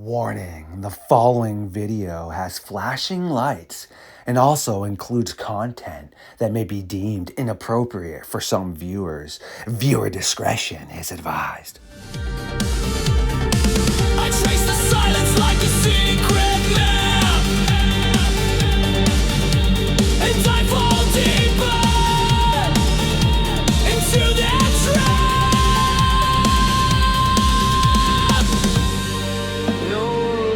Warning, the following video has flashing lights and also includes content that may be deemed inappropriate for some viewers. Viewer discretion is advised. I trace the silence like a secret map, and I fall deeper into that trap. No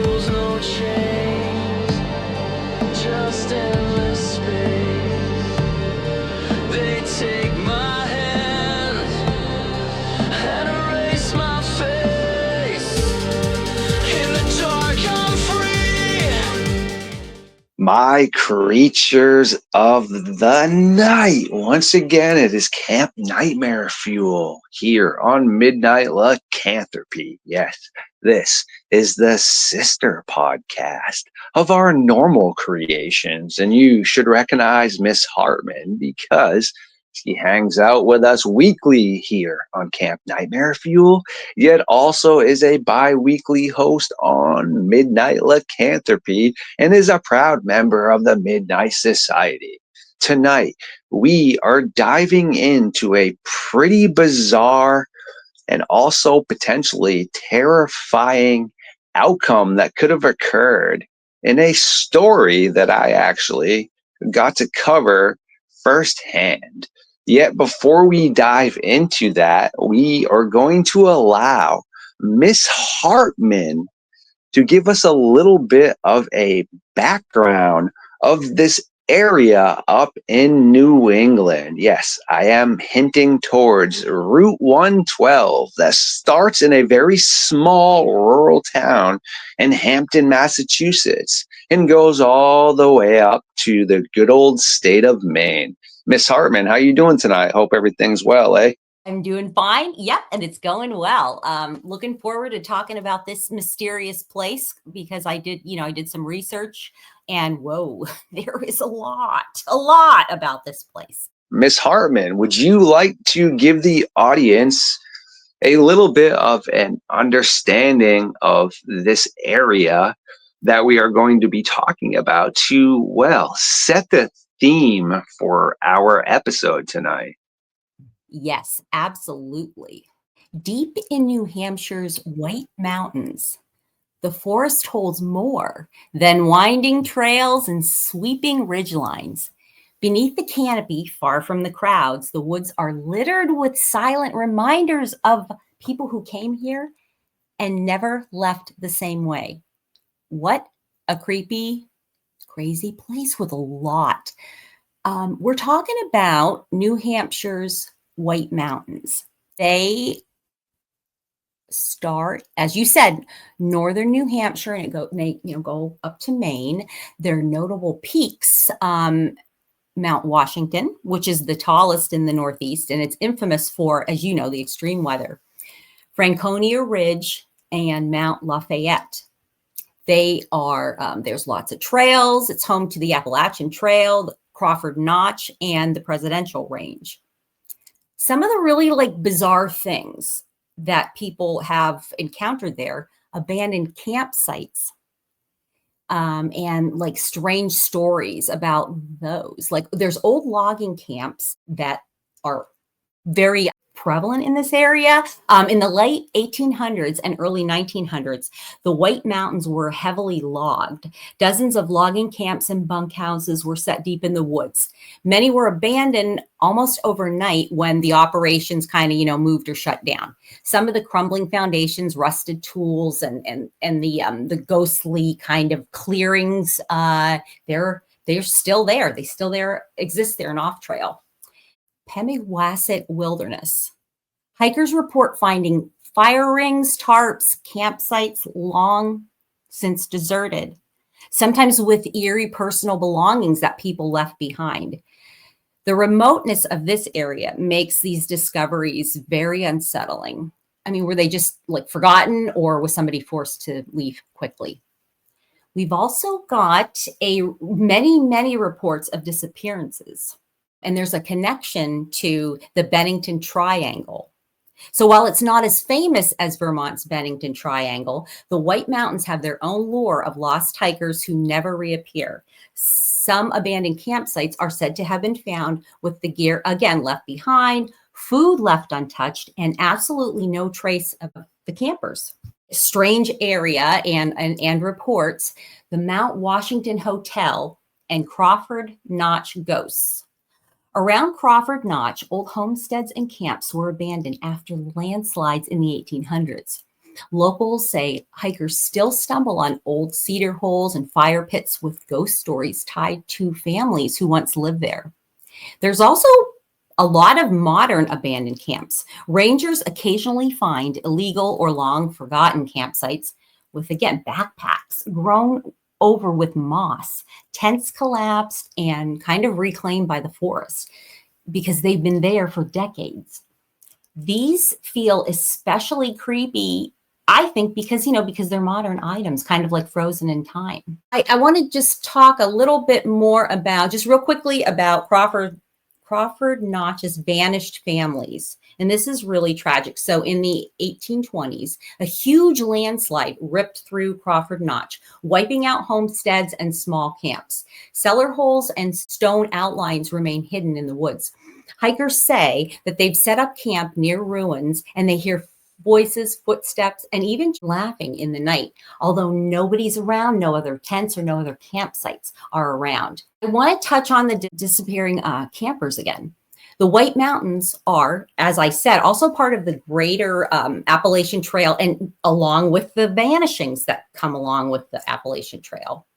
rules, no chains, just endless space. They take my hand and erase my face. In the dark, I'm free. My creatures of the night. Once again, it is Camp Nightmare Fuel here on Midnight Lycanthropy. Yes, this is the sister podcast of our normal creations, and you should recognize Miss Hartman because she hangs out with us weekly here on Camp Nightmare Fuel, yet also is a bi-weekly host on Midnight Lycanthropy and is a proud member of the Midnight Society. Tonight, we are diving into a pretty bizarre and also potentially terrifying outcome that could have occurred in a story that I actually got to cover firsthand. Yet before we dive into that, we are going to allow Miss Hartman to give us a little bit of a background of this area up in New England. Yes, I am hinting towards Route 112 that starts in a very small rural town in Hampton, Massachusetts, and goes all the way up to the good old state of Maine. Miss Hartman, how you doing tonight? Hope everything's well, eh? I'm doing fine. Yep, and it's going well. Looking forward to talking about this mysterious place because I did some research, and whoa, there is a lot about this place. Miss Hartman, would you like to give the audience a little bit of an understanding of this area that we are going to be talking about to, well, set the theme for our episode tonight? Yes, absolutely. Deep in New Hampshire's White Mountains, the forest holds more than winding trails and sweeping ridgelines. Beneath the canopy, far from the crowds, the woods are littered with silent reminders of people who came here and never left the same way. What a creepy, crazy place with a lot. We're talking about New Hampshire's White Mountains. They start, as you said, northern New Hampshire, and go up to Maine. Their notable peaks, Mount Washington, which is the tallest in the Northeast, and it's infamous for, as you know, the extreme weather. Franconia Ridge and Mount Lafayette. They are, there's lots of trails. It's home to the Appalachian Trail, the Crawford Notch, and the Presidential Range. Some of the really bizarre things that people have encountered there, abandoned campsites, and strange stories about those. There's old logging camps that are very prevalent in this area. In the late 1800s and early 1900s, the White Mountains were heavily logged. Dozens of logging camps and bunkhouses were set deep in the woods. Many were abandoned almost overnight when the operations moved or shut down. Some of the crumbling foundations, rusted tools, and the ghostly kind of clearings, they're still there. They still exist there and off trail. Pemigewasset Wilderness. Hikers report finding fire rings, tarps, campsites long since deserted, sometimes with eerie personal belongings that people left behind. The remoteness of this area makes these discoveries very unsettling. I mean, were they just forgotten, or was somebody forced to leave quickly? We've also got many reports of disappearances. And there's a connection to the Bennington Triangle. So while it's not as famous as Vermont's Bennington Triangle, the White Mountains have their own lore of lost hikers who never reappear. Some abandoned campsites are said to have been found with the gear, again, left behind, food left untouched, and absolutely no trace of the campers. Strange area and reports the Mount Washington Hotel and Crawford Notch ghosts. Around Crawford Notch, old homesteads and camps were abandoned after landslides in the 1800s. Locals say hikers still stumble on old cedar holes and fire pits with ghost stories tied to families who once lived there. There's also a lot of modern abandoned camps. Rangers occasionally find illegal or long forgotten campsites with, again, backpacks grown over with moss. Tents collapsed and kind of reclaimed by the forest because they've been there for decades. These feel especially creepy, I think, because they're modern items, kind of like frozen in time. I want to just talk a little bit more about, just real quickly, about Crawford Notch's vanished families. And this is really tragic. So in the 1820s, a huge landslide ripped through Crawford Notch, wiping out homesteads and small camps. Cellar holes and stone outlines remain hidden in the woods. Hikers say that they've set up camp near ruins and they hear voices, footsteps, and even laughing in the night. Although nobody's around, no other tents or no other campsites are around. I want to touch on the disappearing campers again. The White Mountains are, as I said, also part of the greater Appalachian Trail, and along with the vanishings that come along with the Appalachian Trail.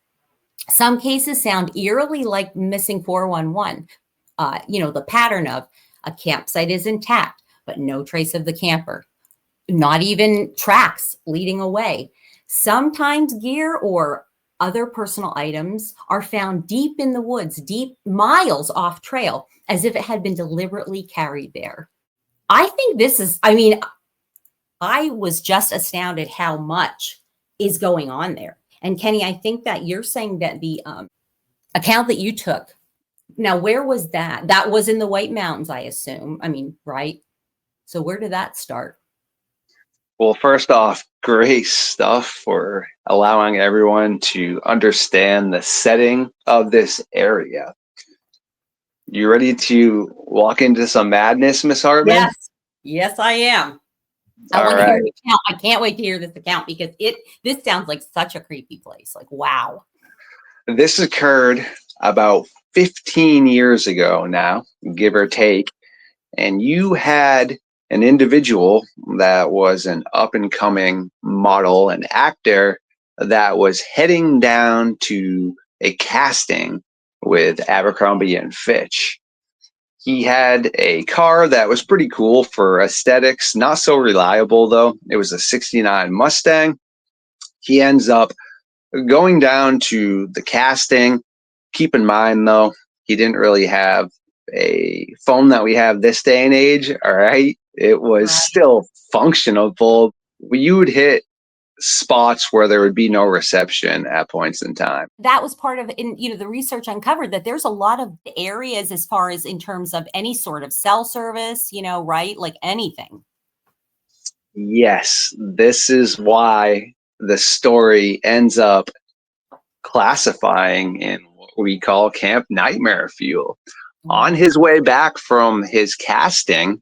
Some cases sound eerily like missing 411. The pattern of a campsite is intact, but no trace of the camper. Not even tracks leading away. Sometimes gear or other personal items are found deep in the woods, deep miles off trail, as if it had been deliberately carried there. I think I was just astounded how much is going on there. And Kenny, I think that you're saying that the account that you took, now where was that? That was in the White Mountains, I assume. Right? So where did that start? Well, first off, great stuff for allowing everyone to understand the setting of this area. You ready to walk into some madness, Miss Hartman? Yes, I am. I All want to hear right. the account. I can't wait to hear this account because this sounds like such a creepy place. Like, wow. This occurred about 15 years ago now, give or take. And you had an individual that was an up and coming model and actor that was heading down to a casting with Abercrombie and Fitch. He had a car that was pretty cool for aesthetics, not so reliable though. It was a 69 Mustang. He ends up going down to the casting. Keep in mind though, he didn't really have a phone that we have this day and age. All right. It was still functionable. You would hit spots where there would be no reception at points in time. That was part of the research uncovered that there's a lot of areas as far as in terms of any sort of cell service, right? Like anything. Yes, this is why the story ends up classifying in what we call Camp Nightmare Fuel. On his way back from his casting,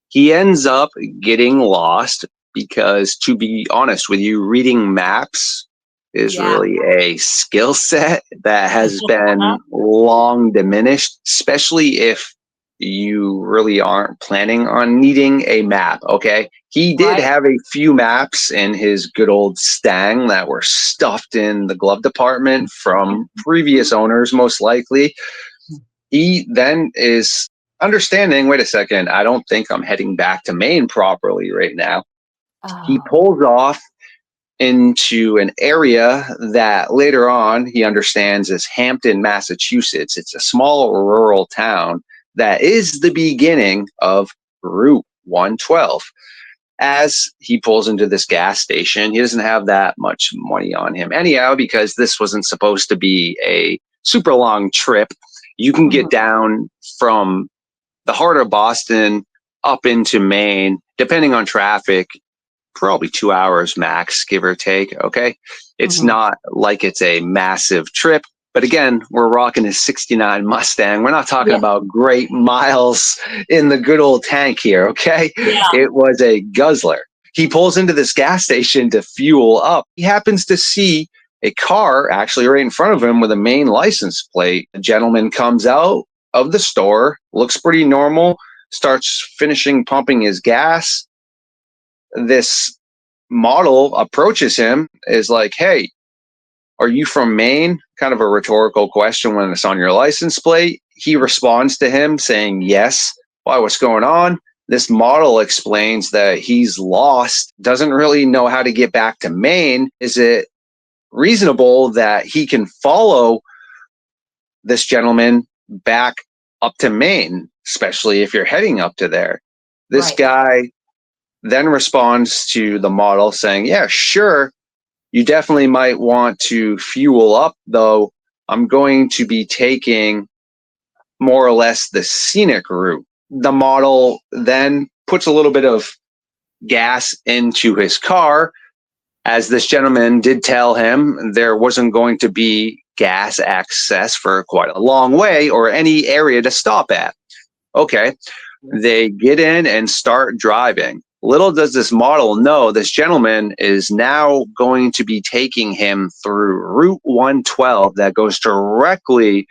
he ends up getting lost because, to be honest with you, reading maps is really a skill set that has been long diminished, especially if you really aren't planning on needing a map. Okay. He did have a few maps in his good old Stang that were stuffed in the glove department from previous owners, most likely. He then is understanding, wait a second, I don't think I'm heading back to Maine properly right now. He pulls off into an area that later on he understands is Hampton, Massachusetts. It's a small rural town that is the beginning of Route 112. As he pulls into this gas station, he doesn't have that much money on him anyhow, because this wasn't supposed to be a super long trip. You can get down from the heart of Boston up into Maine depending on traffic, probably 2 hours max, give or take. Okay. It's not like it's a massive trip. But again, we're rocking a 69 Mustang. We're not talking Yeah. about great miles in the good old tank here. Okay. Yeah. It was a guzzler. He pulls into this gas station to fuel up. He happens to see a car actually right in front of him with a Maine license plate. A gentleman comes out of the store, looks pretty normal, starts finishing pumping his gas. This model approaches him, is like, hey, are you from Maine? Kind of a rhetorical question when it's on your license plate. He responds to him saying, yes. Why, what's going on? This model explains that he's lost, doesn't really know how to get back to Maine. Is it reasonable that he can follow this gentleman back up to Maine, especially if you're heading up to there? This Right. guy then responds to the model saying, yeah, sure. You definitely might want to fuel up, though. I'm going to be taking more or less the scenic route. The model then puts a little bit of gas into his car. As this gentleman did tell him, there wasn't going to be gas access for quite a long way or any area to stop at. Okay. They get in and start driving. Little does this model know, this gentleman is now going to be taking him through Route 112 that goes directly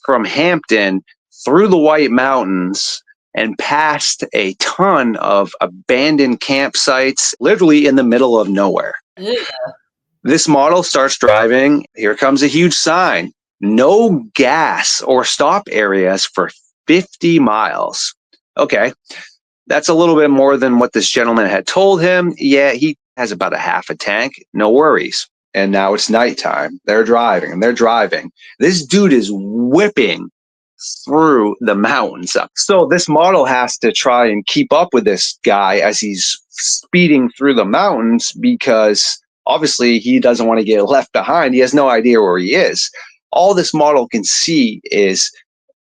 from Hampton through the White Mountains and past a ton of abandoned campsites, literally in the middle of nowhere. Ugh. This model starts driving. Here comes a huge sign: no gas or stop areas for 50 miles. Okay, that's a little bit more than what this gentleman had told him. Yeah, he has about a half a tank. No worries. And now it's nighttime. They're driving and they're driving. This dude is whipping through the mountains. So this model has to try and keep up with this guy as he's speeding through the mountains, because obviously he doesn't want to get left behind. He has no idea where he is. All this model can see is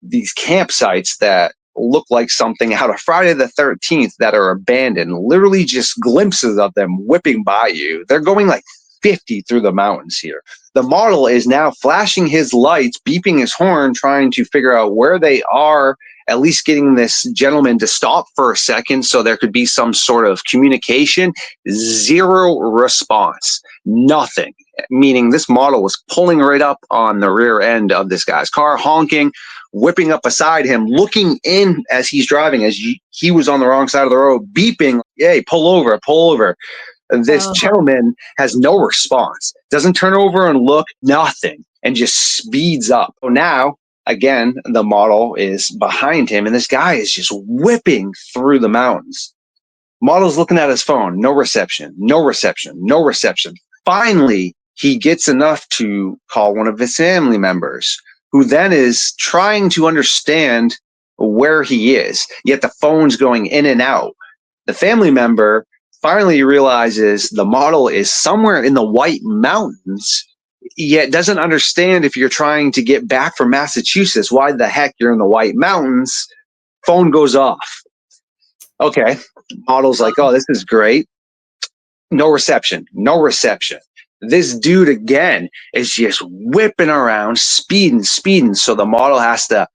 these campsites that look like something out of Friday the 13th that are abandoned, literally just glimpses of them whipping by you. They're going like 50 through the mountains here. The model is now flashing his lights, beeping his horn, trying to figure out where they are, at least getting this gentleman to stop for a second so there could be some sort of communication. Zero response. Nothing. Meaning this model was pulling right up on the rear end of this guy's car, honking, whipping up beside him, looking in as he's driving, as he was on the wrong side of the road, beeping, hey, pull over, pull over. This gentleman has no response, doesn't turn over and look, nothing, and just speeds up. So now, again, the model is behind him, and this guy is just whipping through the mountains. Model's looking at his phone, no reception, no reception, no reception. Finally, he gets enough to call one of his family members, who then is trying to understand where he is, yet the phone's going in and out. The family member finally realizes the model is somewhere in the White Mountains, yet doesn't understand, if you're trying to get back from Massachusetts, why the heck you're in the White Mountains. Phone goes off. Okay, model's like, oh, this is great. No reception, no reception. This dude again is just whipping around, speeding, speeding. So the model has to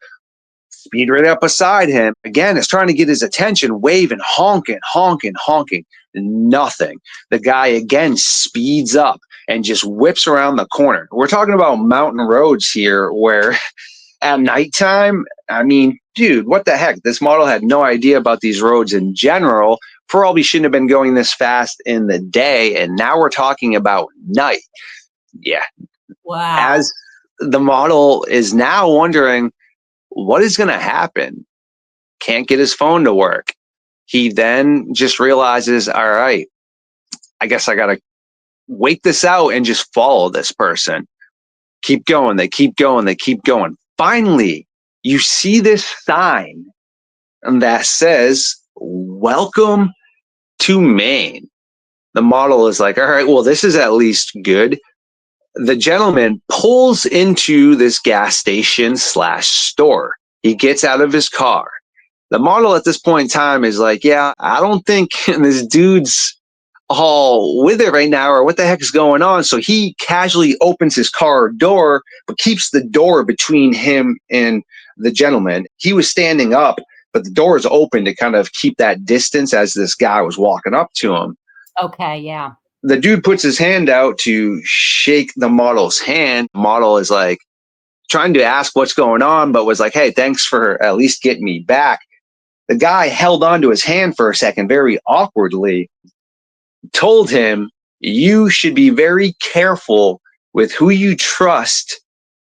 speed right up beside him. Again, is trying to get his attention, waving, honking, honking, honking. Nothing. The guy again speeds up and just whips around the corner. We're talking about mountain roads here where at nighttime, I mean, dude, what the heck? This model had no idea about these roads in general. Probably shouldn't have been going this fast in the day. And now we're talking about night. Yeah. Wow. As the model is now wondering, what is going to happen? Can't get his phone to work. He then just realizes, all right, I guess I got to wait this out and just follow this person. Keep going. They keep going. They keep going. Finally, you see this sign that says, welcome to Maine. The model is like, all right, well, this is at least good. The gentleman pulls into this gas station / store. He gets out of his car. The model at this point in time is like, yeah, I don't think this dude's all with it right now, or what the heck is going on. So he casually opens his car door, but keeps the door between him and the gentleman. He was standing up, but the door is open to kind of keep that distance as this guy was walking up to him. Okay, yeah. The dude puts his hand out to shake the model's hand. Model is like trying to ask what's going on, but was like, hey, thanks for at least getting me back. The guy held onto his hand for a second, very awkwardly, told him, you should be very careful with who you trust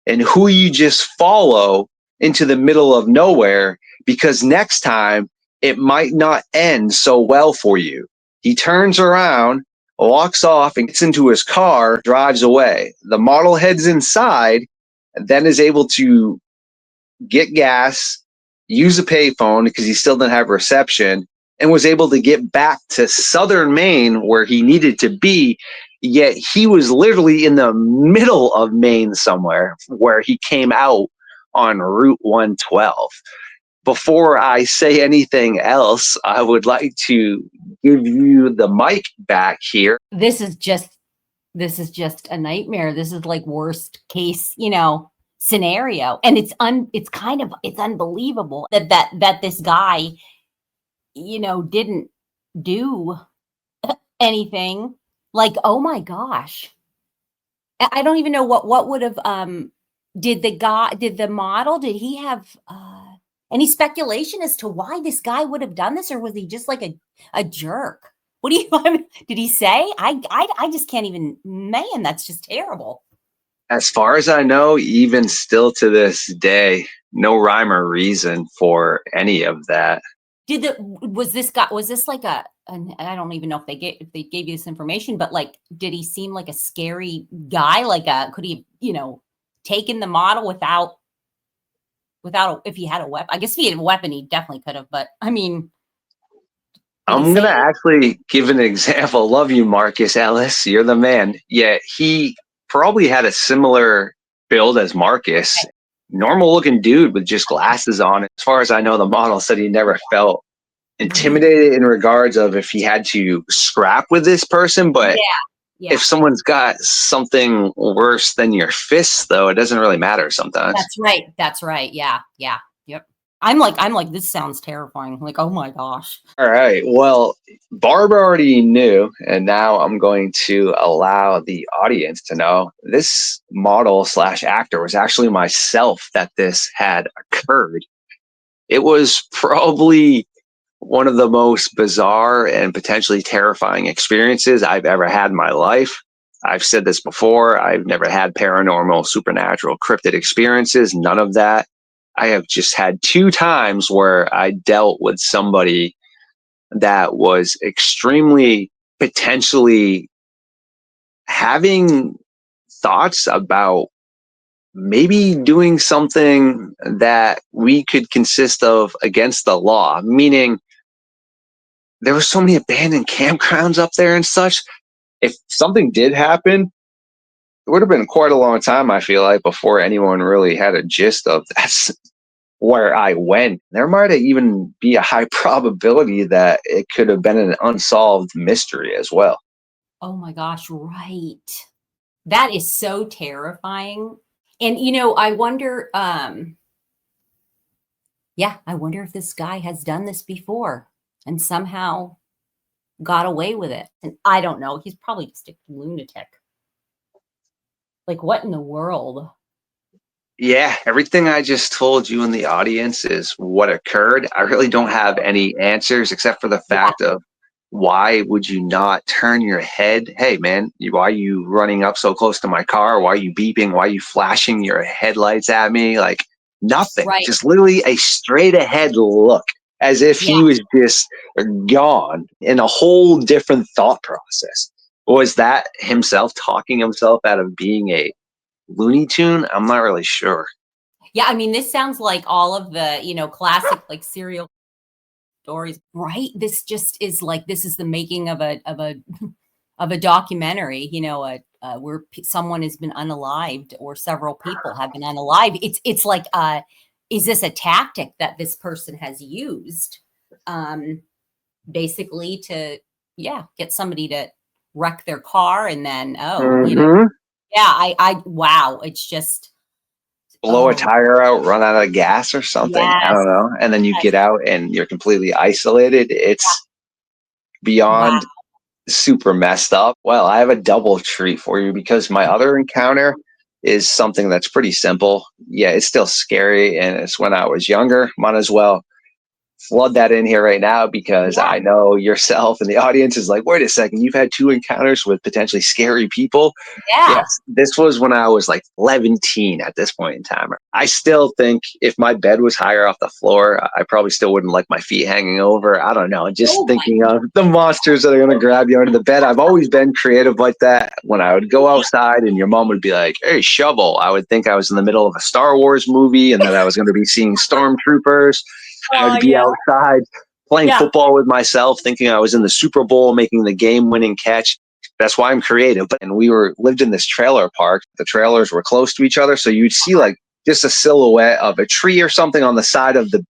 and who you just follow into the middle of nowhere, because next time it might not end so well for you. He turns around, walks off, and gets into his car, drives away. The model heads inside, and then is able to get gas, use a payphone because he still didn't have reception, and was able to get back to southern Maine where he needed to be. Yet he was literally in the middle of Maine somewhere where he came out on Route 112. Before I say anything else, I would like to give you the mic back here. This is just a nightmare. This is like worst case, scenario. And it's unbelievable that this guy, didn't do anything. Like, oh my gosh. I don't even know what would have did the model, did he have any speculation as to why this guy would have done this, or was he just like a jerk? What do you did he say? I just can't even, man, that's just terrible. As far as I know, even still to this day, no rhyme or reason for any of that. Was this like and I don't even know if they gave you this information, but like, did he seem like a scary guy? Like, could he, taken the model without if he had a weapon? I guess if he had a weapon, he definitely could have. But I mean, I'm going to actually give an example. Love you, Marcus Ellis. You're the man. Yeah, he probably had a similar build as Marcus. Okay. Normal looking dude with just glasses on. As far as I know, the model said he never felt intimidated in regards of if he had to scrap with this person. But yeah. if someone's got something worse than your fists, though, it doesn't really matter sometimes. That's right. Yeah. Yep. I'm like, this sounds terrifying. Like, oh my gosh. All right. Well, Barb already knew, and now I'm going to allow the audience to know this model / actor was actually myself that this had occurred. It was probably one of the most bizarre and potentially terrifying experiences I've ever had in my life. I've said this before. I've never had paranormal, supernatural, cryptid experiences, none of that. I have just had 2 times where I dealt with somebody that was extremely potentially having thoughts about maybe doing something that we could consist of against the law, meaning there were so many abandoned campgrounds up there and such. If something did happen, it would have been quite a long time, I feel like, before anyone really had a gist of that's where I went. There might even be a high probability that it could have been an unsolved mystery as well. Oh my gosh, right. That is so terrifying. And I wonder, I wonder if this guy has done this before and somehow got away with it. And I don't know. He's probably just a lunatic. Like, what in the world? Yeah, everything I just told you in the audience is what occurred. I really don't have any answers except for the fact of why would you not turn your head? Hey, man, why are you running up so close to my car? Why are you beeping? Why are you flashing your headlights at me? Like nothing, Right. just literally a straight ahead look as if he was just gone in a whole different thought process. Was that himself talking himself out of being a Looney Tune? I'm not really sure. Yeah, I mean, this sounds like all of the, classic like serial stories, right? This just is like, this is the making of a of a documentary, where someone has been unalived or several people have been unalived. It's like is this a tactic that this person has used, basically to, get somebody to wreck their car and then, Mhm. wow, it's just, Blow a oh, tire out, run out of gas or something. I yes, don't know. And then you yes, get out and you're completely isolated. It's wow, beyond super messed up. Well, I have a double treat for you because my other encounter is something that's pretty simple. Yeah, it's still scary and it's when I was younger. Might as well flood that in here right now because yeah, I know yourself and the audience is like, wait a second, you've had two encounters with potentially scary people. yeah. Yes, this was when I was like 17 at this point in time. I still think if my bed was higher off the floor, I probably still wouldn't like my feet hanging over. I don't know. Just Oh my, thinking of the monsters that are going to grab you under the bed. I've always been creative like that. When I would go outside and your mom would be like, hey, shovel, I would think I was in the middle of a Star Wars movie and that I was going to be seeing stormtroopers. I oh would be yeah, outside playing yeah, football with myself, thinking I was in the Super Bowl, making the game-winning catch. That's why I'm creative. And we lived in this trailer park. The trailers were close to each other, so you'd see like just a silhouette of a tree or something on the side of the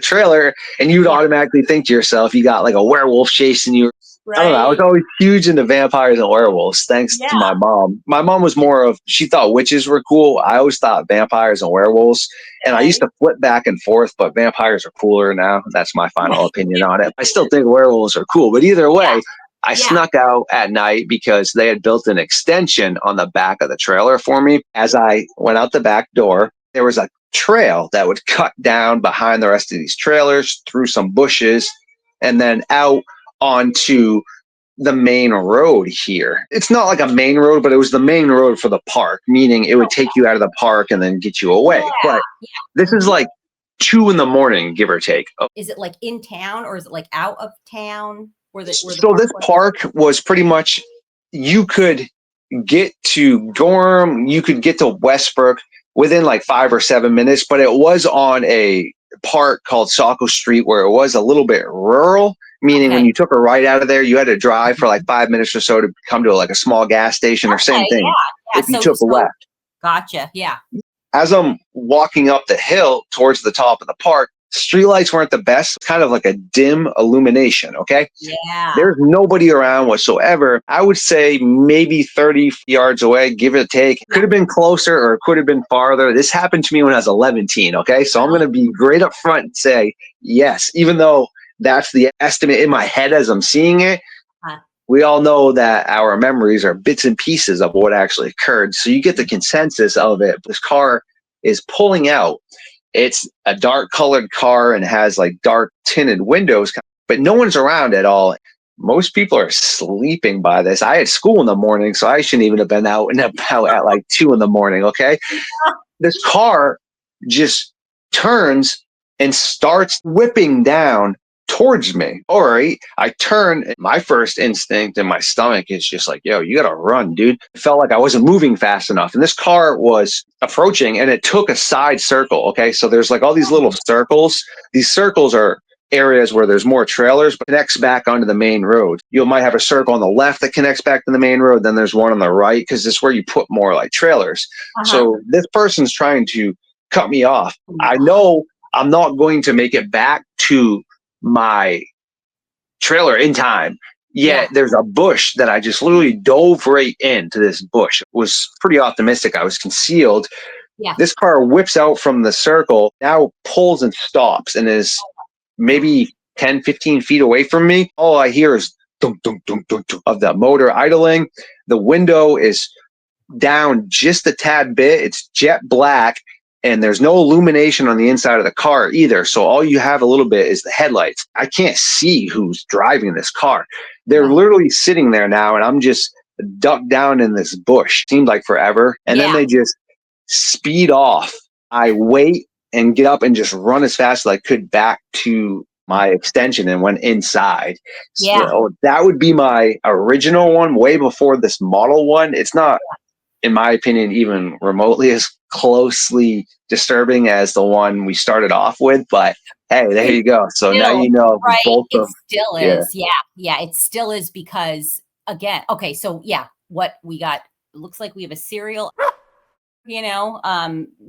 trailer, and you'd yeah, automatically think to yourself, you got like a werewolf chasing you. I don't know. I was right, always huge into vampires and werewolves, thanks to yeah, my mom. My mom was more of, she thought witches were cool. I always thought vampires and werewolves. And I used okay, to flip back and forth, but vampires are cooler now. That's my final opinion on it. I still think werewolves are cool. But either yeah, way, I yeah, snuck out at night because they had built an extension on the back of the trailer for me. As I went out the back door, there was a trail that would cut down behind the rest of these trailers through some bushes and then out onto the main road here. It's not like a main road, but it was the main road for the park, meaning it would take you out of the park and then get you yeah, away. But this yeah. is like 2 in the morning, give or take. Is it like in town or is it like out of town where the So park this was? park was pretty much, you could get to Durham, you could get to Westbrook within like 5 or 7 minutes, but it was on a part called Saco Street where it was a little bit rural, meaning when Okay. you took a right out of there, you had to drive for like 5 minutes or so to come to like a small gas station, or same Okay. thing Yeah. Yeah. if you So took a left. gotcha. Yeah. As I'm walking up the hill towards the top of the park, streetlights weren't the best, kind of like a dim illumination. Okay. Yeah. There's nobody around whatsoever. I would say maybe 30 yards away, give or take. Could Yeah. have been closer or it could have been farther. This happened to me when I was 11. Okay. So I'm going to be great up front and say yes, even though that's the estimate in my head as I'm seeing it. Uh, We all know that our memories are bits and pieces of what actually occurred. So you get the consensus of it. This car is pulling out. It's a dark colored car and has like dark tinted windows, but no one's around at all. Most people are sleeping by this. I had school in the morning, so I shouldn't even have been out and about at like 2 in the morning. Okay. This car just turns and starts whipping down towards me. All right. I turn, and my first instinct in my stomach is just like, yo, you got to run, dude. It felt like I wasn't moving fast enough. And this car was approaching and it took a side circle. Okay. So there's like all these little circles. These circles are areas where there's more trailers, but connects back onto the main road. You might have a circle on the left that connects back to the main road. Then there's one on the right because it's where you put more like trailers. uh-huh. So this person's trying to cut me off. I know I'm not going to make it back to my trailer in time. Yeah. Yet there's a bush that I just literally dove right into this bush. It was pretty optimistic. I was concealed. Yeah. This car whips out from the circle, now pulls and stops and is maybe 10, 15 feet away from me. All I hear is dum, dum, dum, dum, dum, of the motor idling. The window is down just a tad bit. It's jet black and there's no illumination on the inside of the car either. So all you have a little bit is the headlights. I can't see who's driving this car. They're Right. literally sitting there now and I'm just ducked down in this bush. Seemed like forever. And then Yeah. they just speed off. I wait and get up and just run as fast as I could back to my extension and went inside. Yeah. So that would be my original one way before this model one. It's not, in my opinion, even remotely as closely disturbing as the one we started off with. But hey, there It's you go. So now still you know right. both It of, still yeah. is. Yeah. Yeah. It still is because again, okay, so yeah, what we got, it looks like we have a serial,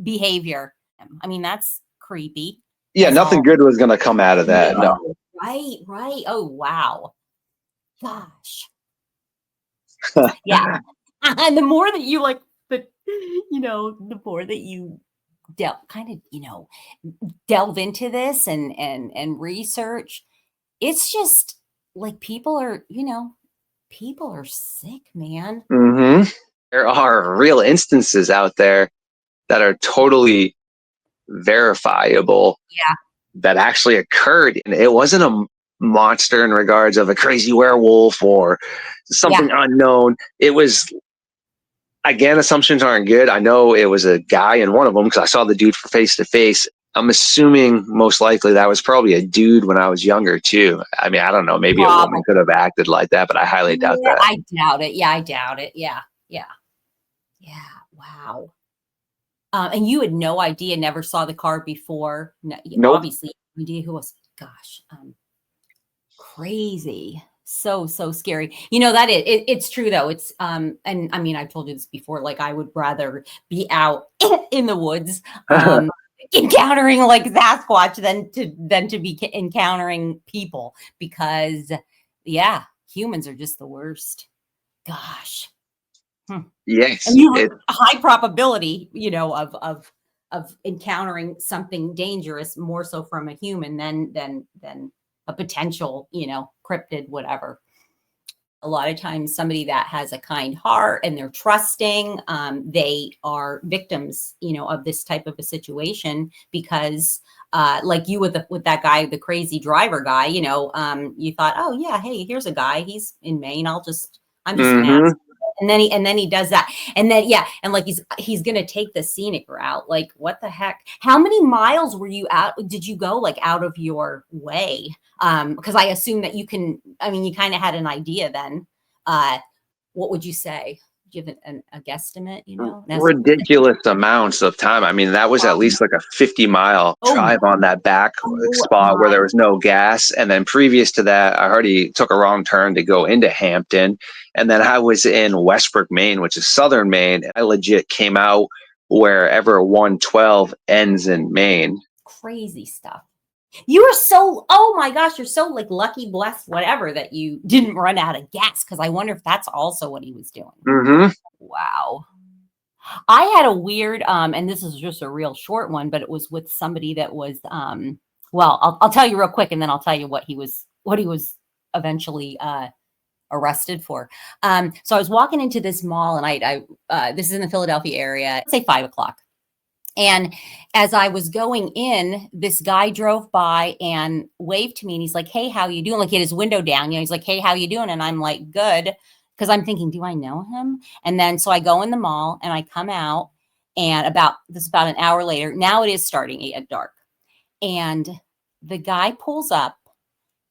behavior. I mean, that's creepy. Yeah, As nothing all good was going to come out of that. No. no. Right. Oh wow. Gosh. Yeah. And the more that you like the the more that you delve into this and research, it's just like people are sick, man. Hmm. There are real instances out there that are totally verifiable Yeah. that actually occurred. And it wasn't a monster in regards of a crazy werewolf or Yeah. something unknown. It was, again, assumptions aren't good. I know it was a guy in one of them because I saw the dude for face to face. I'm assuming most likely that was probably a dude when I was younger too. I mean, I don't know. Maybe a woman Probably. could have acted like that, but I highly doubt Yeah, that. I doubt it. Yeah, I doubt it. Yeah. Yeah. Yeah. Wow. And you had no idea, never saw the card before. No, Nope. obviously, no idea who was. Gosh, crazy. So scary. That it's true though. It's and I mean I've told you this before. Like I would rather be out in the woods, encountering like Sasquatch than to be encountering people because yeah, humans are just the worst. Gosh. Hmm. And Yes. you were a high probability, of encountering something dangerous more so from a human than a potential, cryptid, whatever. A lot of times somebody that has a kind heart and they're trusting, they are victims, of this type of a situation because like you with that guy, the crazy driver guy, you thought, oh yeah, hey, here's a guy, he's in Maine. I'm just gonna Hmm. ask. And then he does that. And then yeah, and like he's gonna take the scenic route. Like, what the heck? How many miles did you go like out of your way? Because I assume that you kind of had an idea then. Uh, what would you say? Do you have a guesstimate, an estimate? Ridiculous amounts of time. I mean, that was at least like a 50-mile Oh, drive on that back oh spot where my, there was no gas. And then previous to that, I already took a wrong turn to go into Hampton. And then I was in Westbrook, Maine, which is southern Maine. I legit came out wherever 112 ends in Maine. crazy stuff. You were oh my gosh, you're so like lucky, blessed, whatever, that you didn't run out of gas. Cause I wonder if that's also what he was doing. Hmm. Wow. I had a weird, and this is just a real short one, but it was with somebody that was, well, I'll tell you real quick, and then I'll tell you what he was eventually arrested for. So I was walking into this mall, and this is in the Philadelphia area, let's say 5 o'clock. And as I was going in, this guy drove by and waved to me, and he's like, "Hey, how you doing?" Like he had his window down, he's like, "Hey, how you doing?" And I'm like, "Good," because I'm thinking, "Do I know him?" And then so I go in the mall and I come out, and about an hour later. Now it is starting to get dark, and the guy pulls up,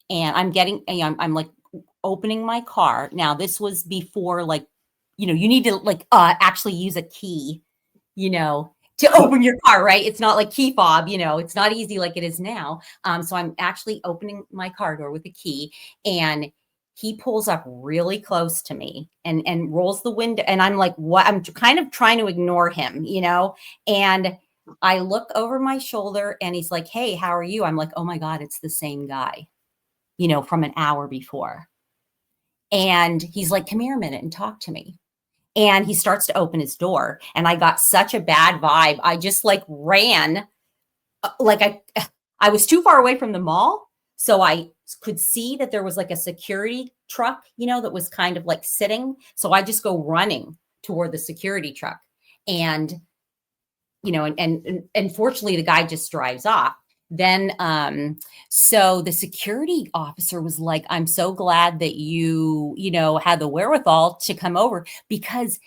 and I'm like opening my car. Now this was before like, you need to like actually use a key, to open your car, right? It's not like key fob, it's not easy like it is now. So I'm actually opening my car door with a key, and he pulls up really close to me and rolls the window. And I'm like, what? I'm kind of trying to ignore him, and I look over my shoulder and he's like, "Hey, how are you?" I'm like, "Oh my God, it's the same guy, from an hour before." And he's like, "Come here a minute and talk to me." And he starts to open his door, and I got such a bad vibe. I just like ran, like I was too far away from the mall, so I could see that there was like a security truck, that was kind of like sitting. So I just go running toward the security truck, and and fortunately the guy just drives off. Then so the security officer was like, "I'm so glad that you had the wherewithal to come over, because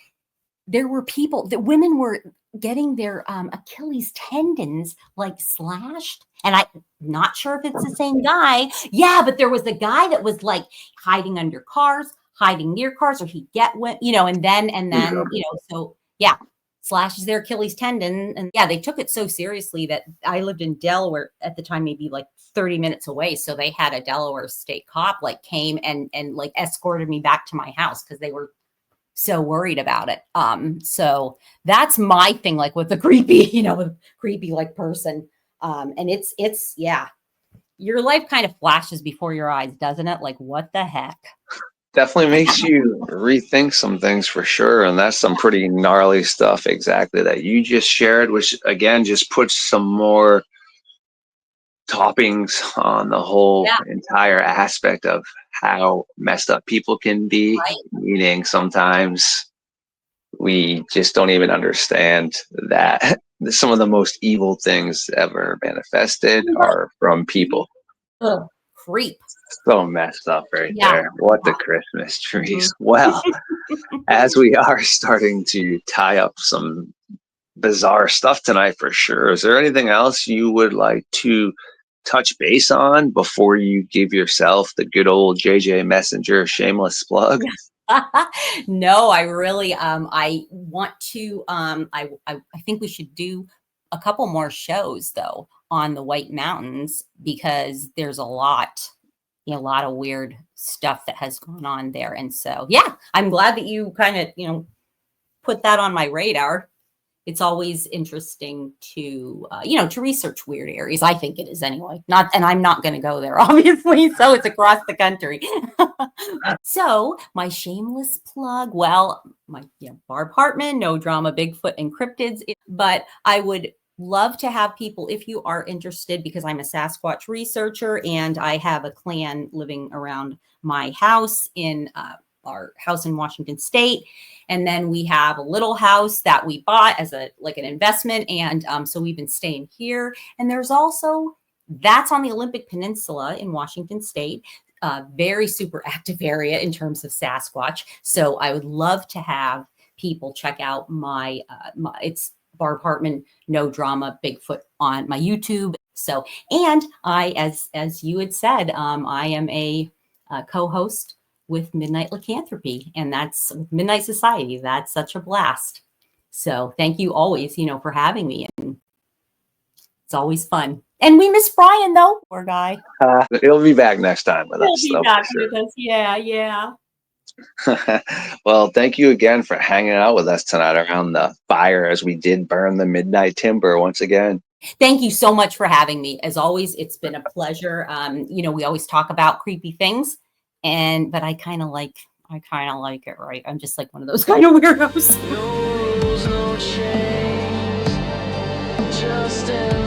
there were people, that women were getting their Achilles tendons like slashed." And I'm not sure if it's the same guy. Yeah, but there was the guy that was like hiding under cars, hiding near cars, or he'd get and then so yeah, slashes their Achilles tendon. And yeah, they took it so seriously that I lived in Delaware at the time, maybe like 30 minutes away. So they had a Delaware state cop like came and like escorted me back to my house because they were so worried about it. So that's my thing, like with the creepy, with creepy like person. And it's yeah, your life kind of flashes before your eyes, doesn't it? Like, what the heck? Definitely makes you rethink some things for sure. And that's some pretty gnarly stuff exactly that you just shared, which again just puts some more toppings on the whole Yeah, entire aspect of how messed up people can be, right. meaning sometimes we just don't even understand that some of the most evil things ever manifested are from people. Ugh, creep. So messed up right Yeah. there. What the Christmas trees. Mhm. Well, as we are starting to tie up some bizarre stuff tonight for sure, is there anything else you would like to touch base on before you give yourself the good old JJ Messenger shameless plug? No, I really I want to I think we should do a couple more shows though on the White Mountains, because there's a lot, a lot of weird stuff that has gone on there. And so yeah, I'm glad that you kind of, put that on my radar. It's always interesting to to research weird areas. I think it is anyway. Not, and I'm not going to go there obviously, so it's across the country. So my shameless plug, well, my Barb Hartman, No Drama, Bigfoot and Cryptids. But I would love to have people, if you are interested, because I'm a Sasquatch researcher and I have a clan living around my house in our house in Washington State. And then we have a little house that we bought as a like an investment. And so we've been staying here. And there's also, that's on the Olympic Peninsula in Washington State. Very super active area in terms of Sasquatch. So I would love to have people check out my it's Barb Hartman, No Drama, Bigfoot on my YouTube. So, and I, as you had said, I am a co-host with Midnight Lycanthropy, and that's Midnight Society. That's such a blast. So thank you always, for having me. And it's always fun. And we miss Brian though, poor guy. He'll be back next time with He'll us, be though, back for with us. Yeah, yeah. sure. Well, thank you again for hanging out with us tonight around the fire as we did burn the midnight timber once again. Thank you so much for having me. As always, it's been a pleasure. We always talk about creepy things, but I kind of like it, right? I'm just like one of those kind of weirdos. No rules, no chains, just in